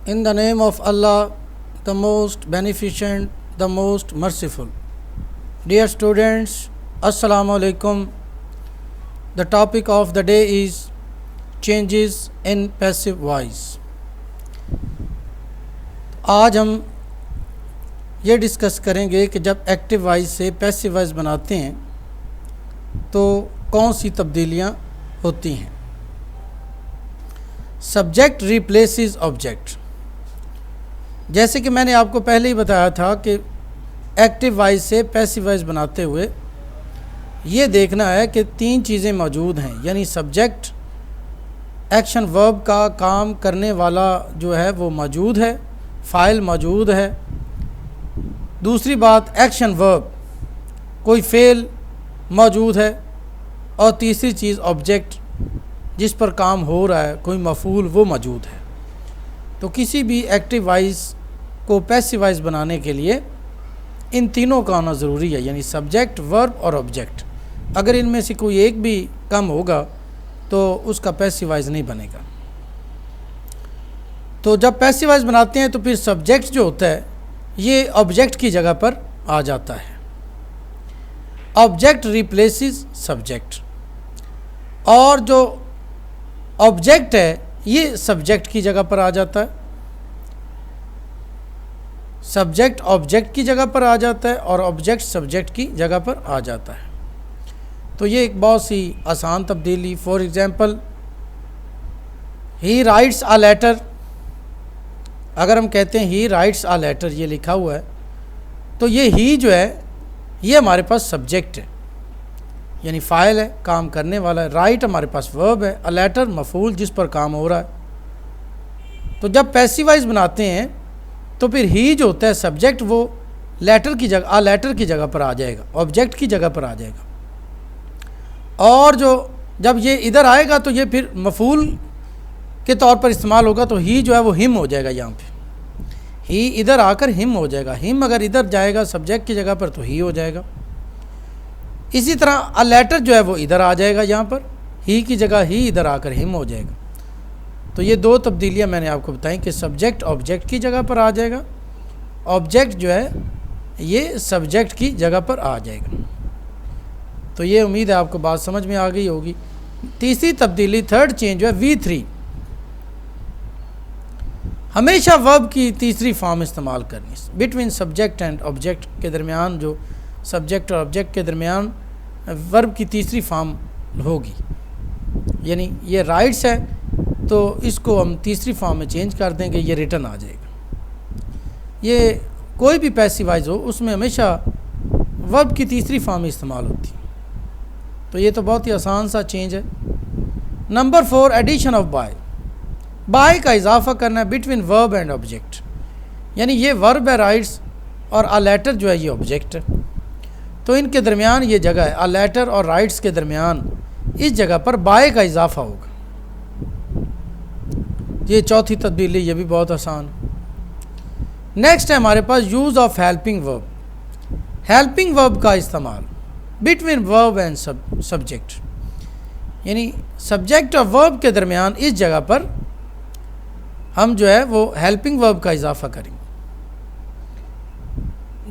In the name of Allah, the most beneficent, the most merciful. Dear students, Assalamu alaikum. The topic of the day is changes in passive voice. آج ہم یہ discuss کریں گے کہ جب active voice سے passive voice بناتے ہیں تو کون سی تبدیلیاں ہوتی ہیں. Subject replaces object. جیسے کہ میں نے آپ کو پہلے ہی بتایا تھا کہ ایکٹیو وائس سے پیسیو وائس بناتے ہوئے یہ دیکھنا ہے کہ تین چیزیں موجود ہیں، یعنی سبجیکٹ ایکشن ورب کا کام کرنے والا جو ہے وہ موجود ہے، فائل موجود ہے. دوسری بات ایکشن ورب کوئی فعل موجود ہے، اور تیسری چیز آبجیکٹ جس پر کام ہو رہا ہے کوئی مفعول وہ موجود ہے. تو کسی بھی ایکٹیو وائس کو پیسیو وائس بنانے کے لیے ان تینوں کا ہونا ضروری ہے، یعنی سبجیکٹ، ورب اور آبجیکٹ. اگر ان میں سے کوئی ایک بھی کم ہوگا تو اس کا پیسیو وائس نہیں بنے گا. تو جب پیسیو وائس بناتے ہیں تو پھر سبجیکٹ جو ہوتا ہے یہ آبجیکٹ کی جگہ پر آ جاتا ہے. آبجیکٹ ریپلیسز سبجیکٹ، اور جو آبجیکٹ ہے یہ سبجیکٹ کی جگہ پر آ جاتا ہے. سبجیکٹ آبجیکٹ کی جگہ پر آ جاتا ہے اور آبجیکٹ سبجیکٹ کی جگہ پر آ جاتا ہے. تو یہ ایک بہت سی آسان تبدیلی. For example he writes a letter. اگر ہم کہتے ہیں ہی رائٹس آ لیٹر، یہ لکھا ہوا ہے، تو یہ ہی جو ہے یہ ہمارے پاس سبجیکٹ ہے، یعنی فاعل ہے، کام کرنے والا ہے. رائٹ ہمارے پاس ورب ہے، اے لیٹر مفعول جس پر کام ہو رہا ہے. تو جب پیسیو وائس بناتے ہیں تو پھر ہی جو ہوتا ہے سبجیکٹ وہ لیٹر کی جگہ آ لیٹر کی جگہ پر آ جائے گا، آبجیکٹ کی جگہ پر آ جائے گا. اور جو جب یہ ادھر آئے گا تو یہ پھر مفعول کے طور پر استعمال ہوگا، تو ہی جو ہے وہ ہم ہو جائے گا. یہاں پہ ہی ادھر آ کر ہم ہو جائے گا. ہم اگر ادھر جائے گا سبجیکٹ کی جگہ پر تو ہی ہو جائے گا. اسی طرح اے لیٹر جو ہے وہ ادھر آ جائے گا، یہاں پر ہی کی جگہ ہی ادھر آ کر ہم ہو جائے گا. تو یہ دو تبدیلیاں میں نے آپ کو بتائیں کہ سبجیکٹ آبجیکٹ کی جگہ پر آ جائے گا، آبجیکٹ جو ہے یہ سبجیکٹ کی جگہ پر آ جائے گا. تو یہ امید ہے آپ کو بات سمجھ میں آ گئی ہوگی. تیسری تبدیلی، تھرڈ چینج جو ہے V3. ہمیشہ ورب کی تیسری فارم استعمال کرنی، بٹوین سبجیکٹ اینڈ آبجیکٹ کے درمیان، جو سبجیکٹ اور آبجیکٹ کے درمیان ورب کی تیسری فارم ہوگی. یعنی یہ رائٹس ہے تو اس کو ہم تیسری فارم میں چینج کر دیں گے، یہ ریٹن آ جائے گا. یہ کوئی بھی پیسیو وائس ہو اس میں ہمیشہ ورب کی تیسری فارم استعمال ہوتی ہے. تو یہ تو بہت ہی آسان سا چینج ہے. Number 4، addition of by. By کا اضافہ کرنا ہے بٹوین ورب اینڈ آبجیکٹ، یعنی یہ ورب ہے رائٹس اور اے لیٹر جو ہے یہ آبجیکٹ ہے. تو ان کے درمیان یہ جگہ ہے، اے لیٹر اور رائٹس کے درمیان اس جگہ پر بائی کا اضافہ ہوگا. یہ چوتھی تبدیلی، یہ بھی بہت آسان. نیکسٹ ہے ہمارے پاس یوز آف ہیلپنگ ورب. ہیلپنگ ورب کا استعمال بٹوین ورب اینڈ سبجیکٹ، یعنی سبجیکٹ اور ورب کے درمیان اس جگہ پر ہم جو ہے وہ ہیلپنگ ورب کا اضافہ کریں گے.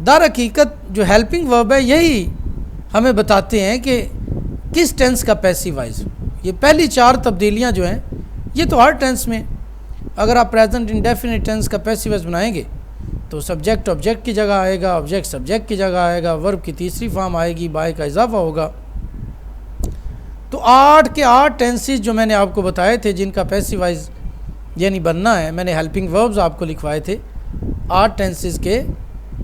در حقیقت جو ہیلپنگ ورب ہے یہی ہمیں بتاتے ہیں کہ کس ٹینس کا پیسیو وائس. یہ پہلی چار تبدیلیاں جو ہیں یہ تو ہر ٹینس میں، اگر آپ پریزنٹ انڈیفینٹ ٹینس کا پیسیو وائس بنائیں گے تو سبجیکٹ آبجیکٹ کی جگہ آئے گا، آبجیکٹ سبجیکٹ کی جگہ آئے گا، ورب کی تیسری فارم آئے گی، بائی کا اضافہ ہوگا. تو 8 کے 8 ٹینسز جو میں نے آپ کو بتائے تھے جن کا پیسیو وائس یعنی بننا ہے، میں نے ہیلپنگ وربز آپ کو لکھوائے تھے 8 ٹینسز کے،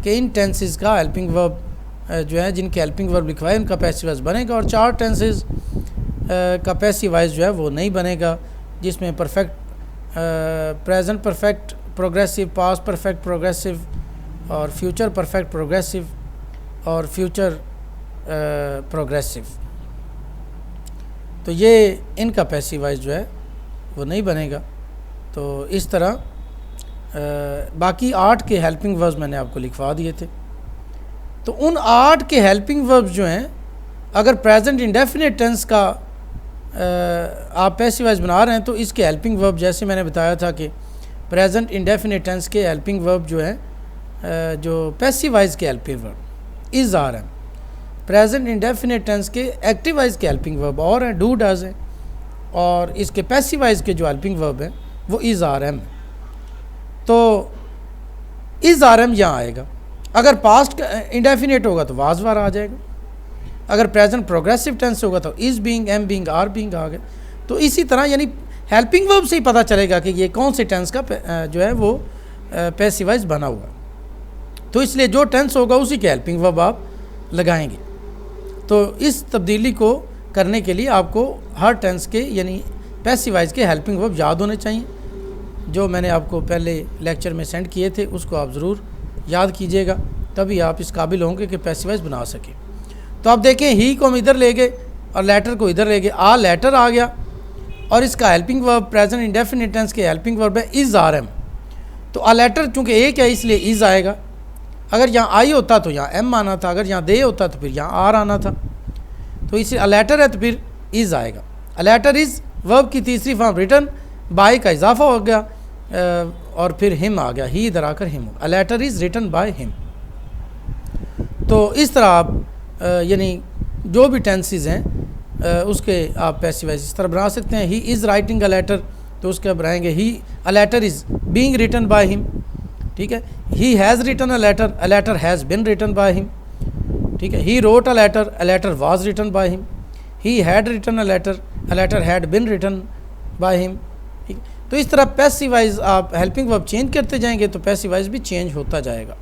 کہ ان ٹینسز کا ہیلپنگ ورب جو ہے جن کے ہیلپنگ ورب لکھوائے ان کا پیسیو وائس بنے گا، اور 4 ٹینسز کا پیسیو وائس جو ہے وہ نہیں بنے گا، جس میں perfect, present perfect progressive, past perfect progressive, اور فیوچر پرفیکٹ پروگریسو، اور فیوچر پروگریسو. تو یہ ان کا پیسیو وائس جو ہے وہ نہیں بنے گا. تو اس طرح باقی 8 کے ہیلپنگ وربز میں نے آپ کو لکھوا دیے تھے. تو ان 8 کے ہیلپنگ وربز جو ہیں اگر پریزنٹ انڈیفینٹ ٹینس کا آپ پیسیو وائس بنا رہے ہیں تو اس کے ہیلپنگ ورب جیسے میں نے بتایا تھا کہ پریزنٹ انڈیفینٹ ٹینس کے ہیلپنگ ورب جو ہیں جو پیسیو وائز کے helping verb is are am. Present indefinite tense کے ایکٹیو وائز کے ہیلپنگ ورب اور ہیں ڈو ڈز ہیں, اور اس کے پیسیو وائز کے جو ہیلپنگ ورب ہیں وہ از آر ایم. تو از آر ایم یہاں آئے گا. اگر پاسٹ انڈیفینٹ ہوگا تو واز وار آ جائے گا. اگر پریزنٹ پروگریسو ٹینس ہوگا تو is being, am being, are being آ گئے. تو اسی طرح یعنی ہیلپنگ ورب سے ہی پتہ چلے گا کہ یہ کون سے ٹینس کا جو ہے وہ پیسیو وائز بنا ہوا. تو اس لیے جو ٹینس ہوگا اسی کے ہیلپنگ ورب آپ لگائیں گے. تو اس تبدیلی کو کرنے کے لیے آپ کو ہر ٹینس کے یعنی پیسیو وائز کے ہیلپنگ ورب یاد ہونے چاہیے. جو میں نے آپ کو پہلے لیکچر میں سینڈ کیے تھے اس کو آپ ضرور یاد کیجئے گا, تبھی آپ اس قابل ہوں گے کہ پیسیو وائز بنا سکیں. تو آپ دیکھیں ہی کو ہم ادھر لے گئے اور لیٹر کو ادھر لے گئے. آ لیٹر آ گیا اور اس کا ہیلپنگ ورب پریزنٹ انڈیفینٹ ٹینس کے ہیلپنگ ورب ہے از آر ایم. تو آ لیٹر چونکہ ایک ہے اس لیے از آئے گا. اگر یہاں آئی ہوتا تو یہاں ایم آنا تھا, اگر یہاں دے ہوتا تو پھر یہاں آر آنا تھا. تو اس لیے آ لیٹر ہے تو پھر از آئے گا. آ لیٹر از ورب کی تیسری فارم ریٹن بائی کا اضافہ ہو گیا اور پھر ہم آ گیا, ہی ادھر آ کر ہم. آ letter is written by him. تو اس طرح آپ یعنی جو بھی ٹینسز ہیں اس کے آپ پیسیو وائز اس طرح بنا سکتے ہیں. ہی از رائٹنگ اے لیٹر تو اس کے بنائیں گے he a letter is being written by him. ٹھیک ہے. He has written a letter has been written by him. ٹھیک ہے. He wrote a letter was written by him. He had written a letter had been written by him. ٹھیک. تو اس طرح passive voice آپ helping verb change کرتے جائیں گے تو پیسیو وائز بھی چینج ہوتا جائے گا.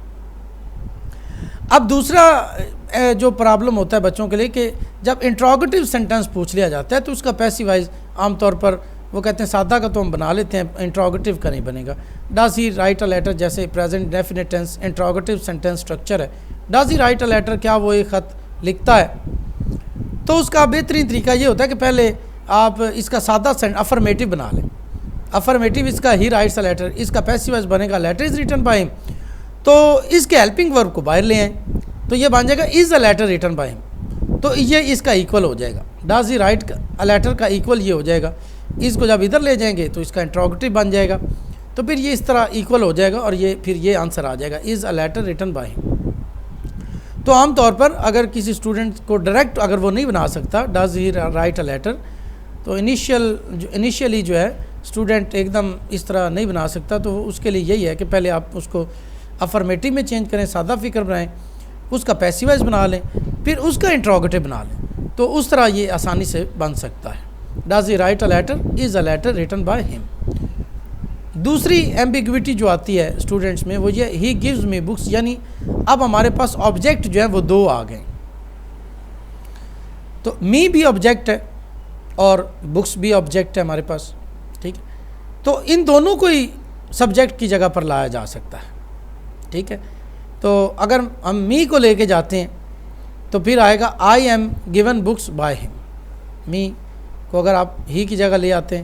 اب دوسرا جو پرابلم ہوتا ہے بچوں کے لیے کہ جب انٹروگیٹو سینٹنس پوچھ لیا جاتا ہے تو اس کا پیسیو وائز عام طور پر وہ کہتے ہیں سادہ کا تو ہم بنا لیتے ہیں, انٹروگیٹو کا نہیں بنے گا. Does he write a letter جیسے present indefinite tense interrogative sentence structure ہے. Does he write a letter, کیا وہ ایک خط لکھتا ہے؟ تو اس کا بہترین طریقہ یہ ہوتا ہے کہ پہلے آپ اس کا سادہ افرمیٹو بنا لیں. افرمیٹو اس کا ہی رائٹس اے لیٹر, اس کا پیسیو وائز بنے گا letter is written by him. تو اس کے ہیلپنگ ورب کو باہر لے آئیں تو یہ بن جائے گا is a letter written by him. تو یہ اس کا ایکول ہو جائے گا. Does he write a letter کا ایکول یہ ہو جائے گا. اس کو جب ادھر لے جائیں گے تو اس کا انٹروگیٹو بن جائے گا. تو پھر یہ اس طرح ایکول ہو جائے گا اور یہ پھر یہ آنسر آ جائے گا is a letter written by him. تو عام طور پر اگر کسی اسٹوڈنٹ کو ڈائریکٹ اگر وہ نہیں بنا سکتا does he write a letter, تو انیشیلی جو ہے اسٹوڈنٹ ایک دم اس طرح نہیں بنا سکتا, تو اس کے لیے یہی ہے کہ پہلے آپ اس کو افرمیٹو میں چینج کریں, سادہ فکر بنائیں, اس کا پیسیو وائز بنا لیں, پھر اس کا انٹروگیٹو بنا لیں. تو اس طرح یہ آسانی سے بن سکتا ہے. Does he write a letter is a letter written by him. دوسری ایمبیگوٹی جو آتی ہے اسٹوڈنٹس میں وہ یہ ہی گیوز می بکس, یعنی اب ہمارے پاس آبجیکٹ جو ہے وہ دو آ گئے. تو می بھی آبجیکٹ ہے اور بکس بھی آبجیکٹ ہے ہمارے پاس. ٹھیک ہے. تو ان دونوں کو ہی سبجیکٹ کی جگہ پر لایا جا سکتا ہے. ٹھیک ہے. تو اگر ہم می کو لے کے جاتے ہیں تو پھر آئے گا I am given books by him. Me کو اگر آپ ہی کی جگہ لے آتے ہیں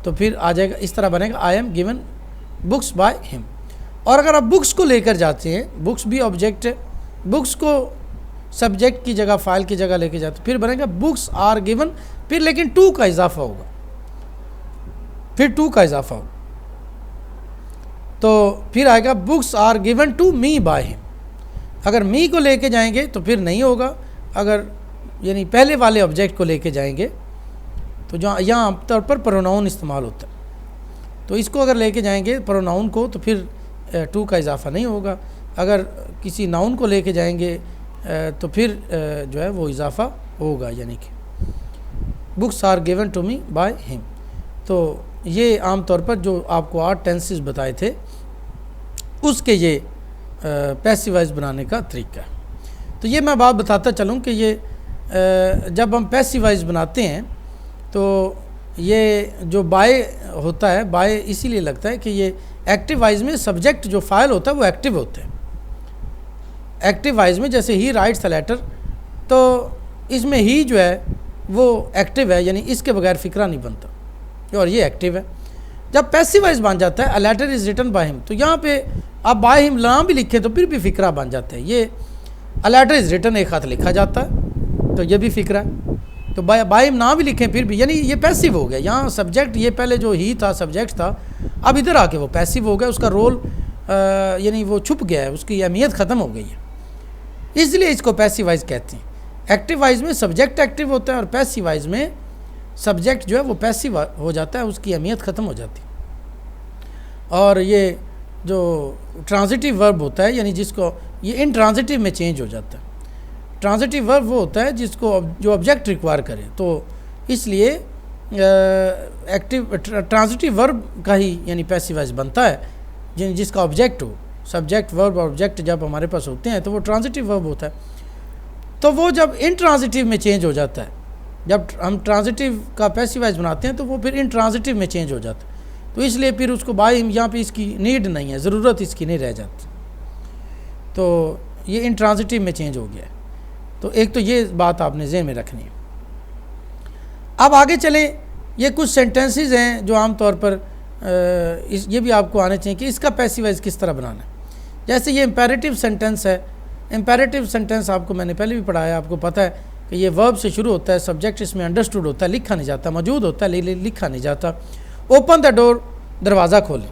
تو پھر آ جائے گا اس طرح بنے گا I am given books by him. اور اگر آپ بکس کو لے کر جاتے ہیں, بکس بھی آبجیکٹ ہے, بکس کو سبجیکٹ کی جگہ فائل کی جگہ لے کے جاتے پھر بنے گا بکس آر گیون, پھر لیکن ٹو کا اضافہ ہوگا, پھر ٹو کا اضافہ ہوگا. تو پھر آئے گا books are given to me by him. اگر می کو لے کے جائیں گے تو پھر نہیں ہوگا, اگر یعنی پہلے والے آبجیکٹ کو لے کے جائیں گے تو جہاں یہاں عام طور پر پروناؤن استعمال ہوتا ہے, تو اس کو اگر لے کے جائیں گے پروناؤن کو تو پھر ٹو کا اضافہ نہیں ہوگا. اگر کسی ناؤن کو لے کے جائیں گے تو پھر جو ہے وہ اضافہ ہوگا, یعنی کہ books are given to me by him. تو یہ عام طور پر جو آپ کو 8 ٹینسز بتائے تھے اس کے یہ پیسیو وائز بنانے کا طریقہ ہے. تو یہ میں بات بتاتا چلوں کہ یہ جب ہم پیسیو وائز بناتے ہیں تو یہ جو بائی ہوتا ہے, بائی اسی لیے لگتا ہے کہ یہ ایکٹیو وائز میں سبجیکٹ جو فائل ہوتا ہے وہ ایکٹیو ہوتے ہیں. ایکٹیو وائز میں جیسے ہی رائٹس اے لیٹر, تو اس میں ہی جو ہے وہ ایکٹیو ہے, یعنی اس کے بغیر فکرہ نہیں بنتا, اور یہ ایکٹیو ہے. جب پیسیو وائز بن جاتا ہے اے letter is written by him, تو یہاں پہ آپ بائی ہم نہ بھی لکھیں تو پھر بھی فکرہ بن جاتا ہے. یہ اے لیٹر از ریٹن ایک خط لکھا جاتا ہے تو یہ بھی فکرہ ہے. تو بائی نہ بھی لکھیں پھر بھی یعنی یہ پیسیو ہو گیا. یہاں سبجیکٹ یہ پہلے جو ہی تھا سبجیکٹ تھا, اب ادھر آ کے وہ پیسیو ہو گیا, اس کا رول یعنی وہ چھپ گیا ہے, اس کی اہمیت ختم ہو گئی ہے, اس لیے اس کو پیسیو وائز کہتے ہیں. ایکٹیو وائز میں سبجیکٹ ایکٹیو ہوتا ہے اور پیسیو وائز میں سبجیکٹ جو ہے وہ پیسیو ہو جاتا ہے, اس کی اہمیت ختم ہو جاتی ہے. اور یہ جو ٹرانزٹیو ورب ہوتا ہے یعنی جس کو یہ انٹرانزٹیو میں چینج ہو جاتا ہے. ٹرانزٹیو ورب وہ ہوتا ہے جس کو جو آبجیکٹ ریکوائر کرے, تو اس لیے ایکٹیو ٹرانزٹیو ورب کا ہی یعنی پیسیو وائز بنتا ہے جس کا آبجیکٹ ہو. سبجیکٹ ورب اور آبجیکٹ جب ہمارے پاس ہوتے ہیں تو وہ ٹرانزٹیو ورب ہوتا ہے. تو وہ جب انٹرانزٹیو میں چینج ہو جاتا ہے, جب ہم ٹرانزٹیو کا پیسیو وائز بناتے ہیں تو وہ پھر انٹرانزٹیو میں چینج ہو جاتا ہے. تو اس لیے پھر اس کو بائی یہاں پہ اس کی نیڈ نہیں ہے, ضرورت اس کی نہیں رہ جاتی. تو یہ انٹرانزٹیو میں چینج ہو گیا ہے. تو ایک تو یہ بات آپ نے ذہن میں رکھنی ہے. اب آگے چلیں, یہ کچھ سینٹنسز ہیں جو عام طور پر یہ بھی آپ کو آنے چاہیے کہ اس کا پیسیو وائز کس طرح بنانا ہے. جیسے یہ امپیریٹیو سینٹنس ہے. امپیریٹیو سینٹنس آپ کو میں نے پہلے بھی پڑھایا, آپ کو پتہ ہے کہ یہ ورب سے شروع ہوتا ہے, سبجیکٹ اس میں انڈرسٹوڈ ہوتا ہے, لکھا نہیں جاتا, موجود ہوتا ہے لکھا نہیں جاتا. اوپن دا ڈور, دروازہ کھولیں.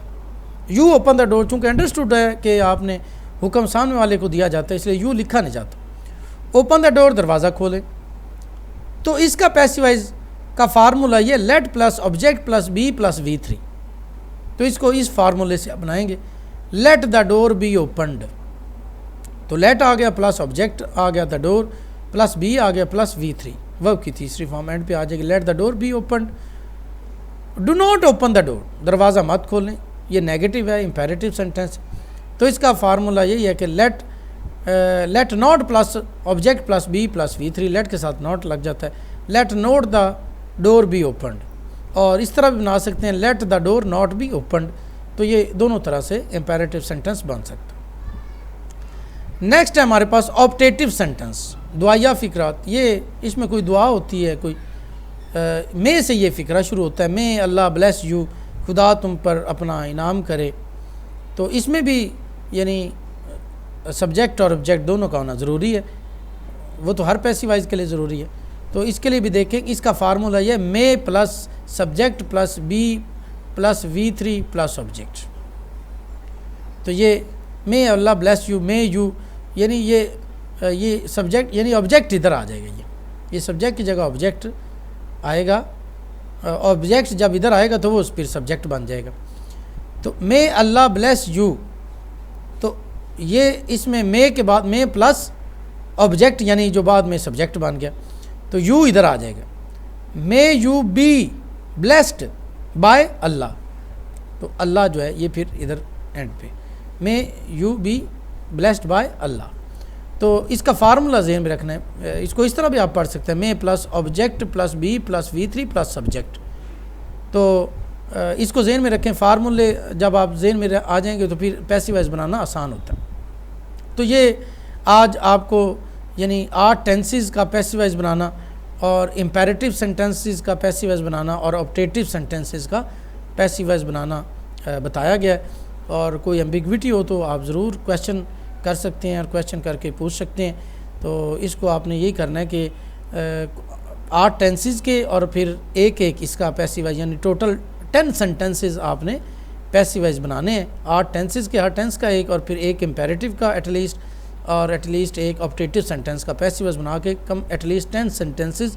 یو اوپن دا ڈور, چونکہ انڈرسٹوڈ ہے کہ آپ نے حکم سامنے والے کو دیا جاتا ہے, اس لیے یو لکھا نہیں جاتا. اوپن دا ڈور, دروازہ کھولیں. تو اس کا پیسیو وائز کا فارمولہ یہ let plus object plus be plus V3. تو اس کو اس فارمولے سے اپنائیں گے. Let the door be opened, تو لیٹ آ گیا پلس آبجیکٹ آ گیا دا ڈور پلس بی آ گیا پلس V3, ورب کی تیسری فارم اینڈ پہ آ جائے گی. Let the door be opened. Do not open the door, دروازہ مت کھولیں. یہ نیگیٹو ہے, امپیریٹیو سینٹینس. تو اس کا فارمولہ یہی ہے کہ let not plus object plus be plus V3, let کے ساتھ ناٹ لگ جاتا ہے. Let not the door be opened, اور اس طرح بھی بنا سکتے ہیں let the door not be opened. تو یہ دونوں طرح سے امپیریٹیو سینٹینس بن سکتا ہے. نیکسٹ ہے ہمارے پاس آپٹیٹیو سینٹینس, دعائیہ فقرات. یہ اس میں کوئی دعا ہوتی ہے, کوئی میں سے یہ فقرہ شروع ہوتا ہے, میں اللہ بلیس یو, خدا تم پر اپنا انعام کرے. تو اس میں بھی یعنی سبجیکٹ اور آبجیکٹ دونوں کا ہونا ضروری ہے, وہ تو ہر پیسیو وائز کے لیے ضروری ہے. تو اس کے لیے بھی دیکھیں, اس کا فارمولہ یہ میں plus subject plus be plus V3 plus object. تو یہ میں اللہ بلیس یو, میں یو, یعنی یہ سبجیکٹ یعنی آبجیکٹ ادھر آ جائے گا. یہ سبجیکٹ کی جگہ آبجیکٹ آئے گا, آبجیکٹ جب ادھر آئے گا تو وہ پھر سبجیکٹ بن جائے گا. تو میں اللہ بلیس یو, تو یہ اس میں میں کے بعد میں پلس آبجیکٹ یعنی جو بعد میں سبجیکٹ بن گیا, تو یو ادھر آ جائے گا. میں یو بی بلیسڈ بائی اللہ, تو اللہ جو ہے یہ پھر ادھر اینڈ پہ میں یو بی بلیسڈ بائی اللہ. تو اس کا فارمولہ ذہن میں رکھنا ہے. اس کو اس طرح بھی آپ پڑھ سکتے ہیں, میں plus object plus be plus V3 plus subject. تو اس کو ذہن میں رکھیں. فارمولے جب آپ ذہن میں آ جائیں گے تو پھر پیسیو وائز بنانا آسان ہوتا ہے. تو یہ آج آپ کو یعنی 8 ٹینسز کا پیسیو وائز بنانا اور امپیریٹیو سینٹینسز کا پیسیو وائز بنانا اور آپٹیٹیو سینٹینسز کا پیسیو وائز بنانا بتایا گیا ہے. اور کوئی ایمبیگوٹی ہو تو آپ ضرور کویشچن کر سکتے ہیں اور کویشچن کر کے پوچھ سکتے ہیں. تو اس کو آپ نے یہی کرنا ہے کہ 8 ٹینسز کے اور پھر ایک اس کا پیسیو وائز یعنی ٹوٹل 10 سینٹینسز آپ نے پیسیو وائز بنانے ہیں. 8 ٹینسز کے, ہر ٹینس کا ایک, اور پھر ایک امپیریٹیو کا ایٹ لیسٹ ایک آپٹیٹیو سینٹینس کا پیسیو وائز بنا کے ایٹ لیسٹ 10 سینٹینسز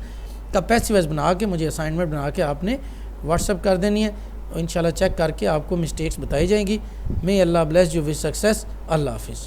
کا پیسیو وائز بنا کے مجھے اسائنمنٹ بنا کے آپ نے واٹس ایپ کر دینی ہے. انشاءاللہ چیک کر کے آپ کو مسٹیکس بتائی جائیں گی. میں اللہ بلیس یو ود سکسیس. اللہ حافظ.